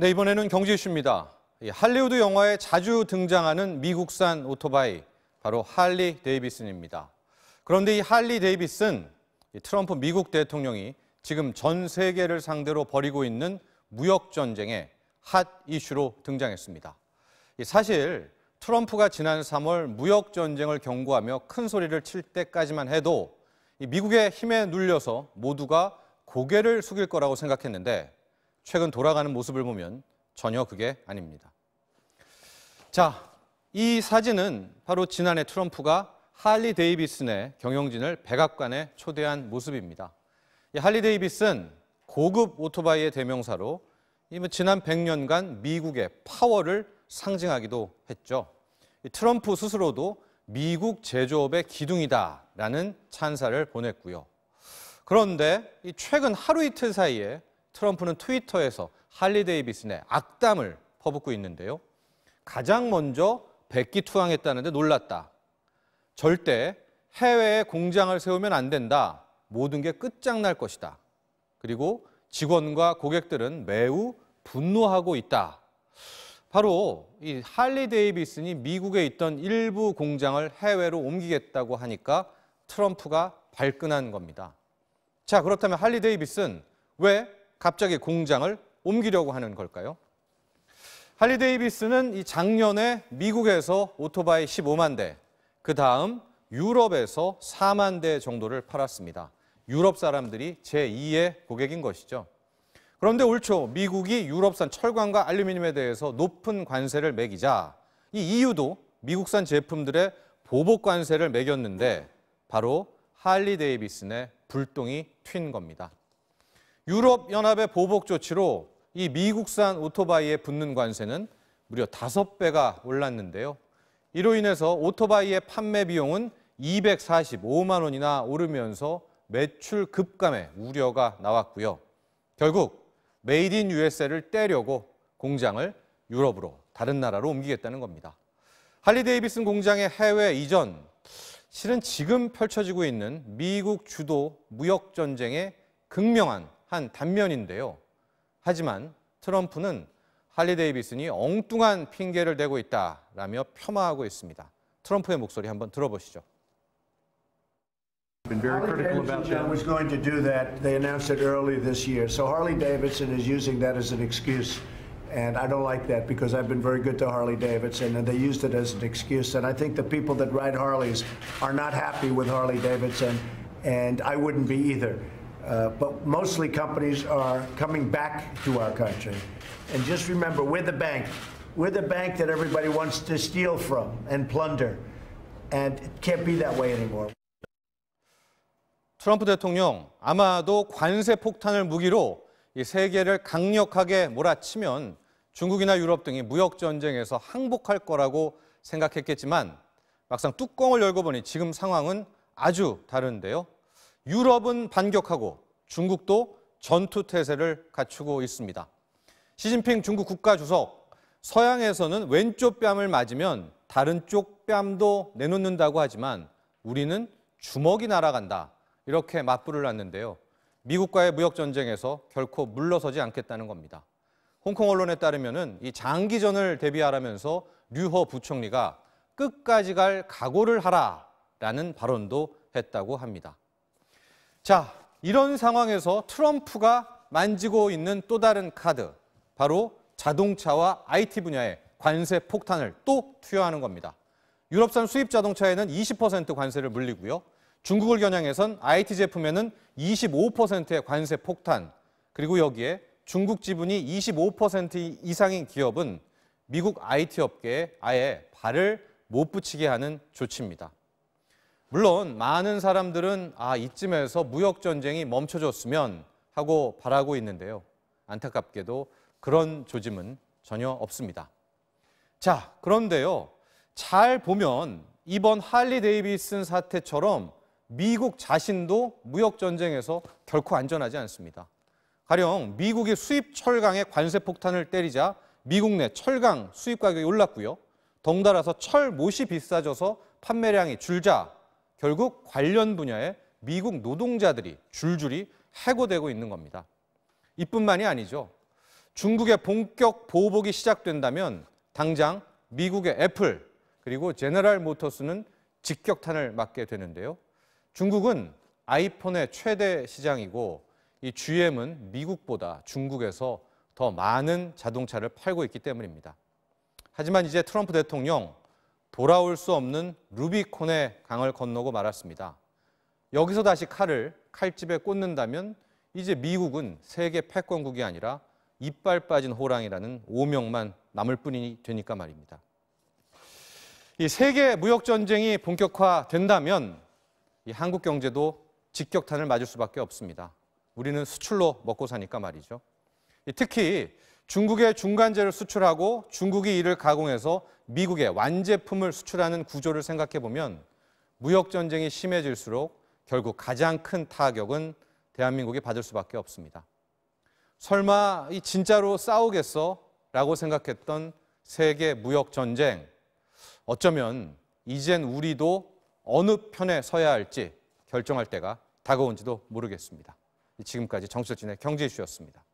네, 이번에는 경제 이슈입니다. 할리우드 영화에 자주 등장하는 미국산 오토바이, 바로 할리 데이비슨입니다. 그런데 이 할리 데이비슨, 트럼프 미국 대통령이 지금 전 세계를 상대로 벌이고 있는 무역 전쟁의 핫 이슈로 등장했습니다. 사실 트럼프가 지난 3월 무역 전쟁을 경고하며 큰 소리를 칠 때까지만 해도 미국의 힘에 눌려서 모두가 고개를 숙일 거라고 생각했는데 최근 돌아가는 모습을 보면 전혀 그게 아닙니다. 자, 이 사진은 바로 지난해 트럼프가 할리 데이비슨의 경영진을 백악관에 초대한 모습입니다. 이 할리 데이비슨, 고급 오토바이의 대명사로 지난 100년간 미국의 파워를 상징하기도 했죠. 트럼프 스스로도 미국 제조업의 기둥이다라는 찬사를 보냈고요. 그런데 최근 하루 이틀 사이에 트럼프는 트위터에서 할리 데이비슨의 악담을 퍼붓고 있는데요. 가장 먼저 백기투항했다는데 놀랐다. 절대 해외에 공장을 세우면 안 된다. 모든 게 끝장날 것이다. 그리고 직원과 고객들은 매우 분노하고 있다. 바로 이 할리 데이비슨이 미국에 있던 일부 공장을 해외로 옮기겠다고 하니까 트럼프가 발끈한 겁니다. 자, 그렇다면 할리 데이비슨 왜 갑자기 공장을 옮기려고 하는 걸까요? 할리 데이비슨은 이 작년에 미국에서 오토바이 15만 대, 그 다음 유럽에서 4만 대 정도를 팔았습니다. 유럽 사람들이 제2의 고객인 것이죠. 그런데 올 초 미국이 유럽산 철강과 알루미늄에 대해서 높은 관세를 매기자 이 EU도 미국산 제품들의 보복 관세를 매겼는데 바로 할리 데이비슨의 불똥이 튄 겁니다. 유럽연합의 보복 조치로 이 미국산 오토바이에 붙는 관세는 무려 5배가 올랐는데요. 이로 인해서 오토바이의 판매 비용은 245만 원이나 오르면서 매출 급감의 우려가 나왔고요. 결국 메이드 인 USA를 떼려고 공장을 유럽으로 다른 나라로 옮기겠다는 겁니다. 할리 데이비슨 공장의 해외 이전, 실은 지금 펼쳐지고 있는 미국 주도 무역 전쟁의 극명한 한 단면인데요. 하지만 트럼프는 할리 데이비슨이 엉뚱한 핑계를 대고 있다라며 폄하하고 있습니다. 트럼프의 목소리 한번 들어보시죠. Been very critical about that. Was going to do that. They announced it early this year. So Harley Davidson is using that as an excuse. And I don't like that because I've been very good to Harley Davidson and they used it as an excuse. And I think the people that ride Harleys are not happy with Harley Davidson and I wouldn't be either. But mostly companies are coming back to our country. And just remember, we're the bank. We're the bank that everybody wants to steal from and plunder. And it can't be that way anymore. 트럼프 대통령, 아마도 관세 폭탄을 무기로 이 세계를 강력하게 몰아치면 중국이나 유럽 등이 무역 전쟁에서 항복할 거라고 생각했겠지만 막상 뚜껑을 열고 보니 지금 상황은 아주 다른데요. 유럽은 반격하고 중국도 전투 태세를 갖추고 있습니다. 시진핑 중국 국가주석, 서양에서는 왼쪽 뺨을 맞으면 다른 쪽 뺨도 내놓는다고 하지만 우리는 주먹이 날아간다. 이렇게 맞불을 놨는데요. 미국과의 무역 전쟁에서 결코 물러서지 않겠다는 겁니다. 홍콩 언론에 따르면은 이 장기전을 대비하라면서 류허 부총리가 끝까지 갈 각오를 하라라는 발언도 했다고 합니다. 자, 이런 상황에서 트럼프가 만지고 있는 또 다른 카드, 바로 자동차와 IT 분야의 관세 폭탄을 또 투여하는 겁니다. 유럽산 수입 자동차에는 20% 관세를 물리고요. 중국을 겨냥해선 IT 제품에는 25%의 관세 폭탄, 그리고 여기에 중국 지분이 25% 이상인 기업은 미국 IT 업계에 아예 발을 못 붙이게 하는 조치입니다. 물론 많은 사람들은 이쯤에서 무역 전쟁이 멈춰졌으면 하고 바라고 있는데요. 안타깝게도 그런 조짐은 전혀 없습니다. 자, 그런데요. 잘 보면 이번 할리 데이비슨 사태처럼 미국 자신도 무역 전쟁에서 결코 안전하지 않습니다. 가령 미국이 수입 철강에 관세 폭탄을 때리자 미국 내 철강 수입 가격이 올랐고요. 덩달아서 철못이 비싸져서 판매량이 줄자 결국 관련 분야에 미국 노동자들이 줄줄이 해고되고 있는 겁니다. 이뿐만이 아니죠. 중국의 본격 보복이 시작된다면 당장 미국의 애플 그리고 제너럴 모터스는 직격탄을 맞게 되는데요. 중국은 아이폰의 최대 시장이고 이 GM은 미국보다 중국에서 더 많은 자동차를 팔고 있기 때문입니다. 하지만 이제 트럼프 대통령 돌아올 수 없는 루비콘의 강을 건너고 말았습니다. 여기서 다시 칼을 칼집에 꽂는다면 이제 미국은 세계 패권국이 아니라 이빨 빠진 호랑이라는 오명만 남을 뿐이 되니까 말입니다. 이 세계 무역 전쟁이 본격화된다면 이 한국 경제도 직격탄을 맞을 수밖에 없습니다. 우리는 수출로 먹고 사니까 말이죠. 특히 중국의 중간재를 수출하고 중국이 이를 가공해서 미국에 완제품을 수출하는 구조를 생각해 보면 무역 전쟁이 심해질수록 결국 가장 큰 타격은 대한민국이 받을 수밖에 없습니다. 설마 이 진짜로 싸우겠어? 라고 생각했던 세계 무역 전쟁. 어쩌면 이젠 우리도 어느 편에 서야 할지 결정할 때가 다가온지도 모르겠습니다. 지금까지 정철진의 경제 이슈였습니다.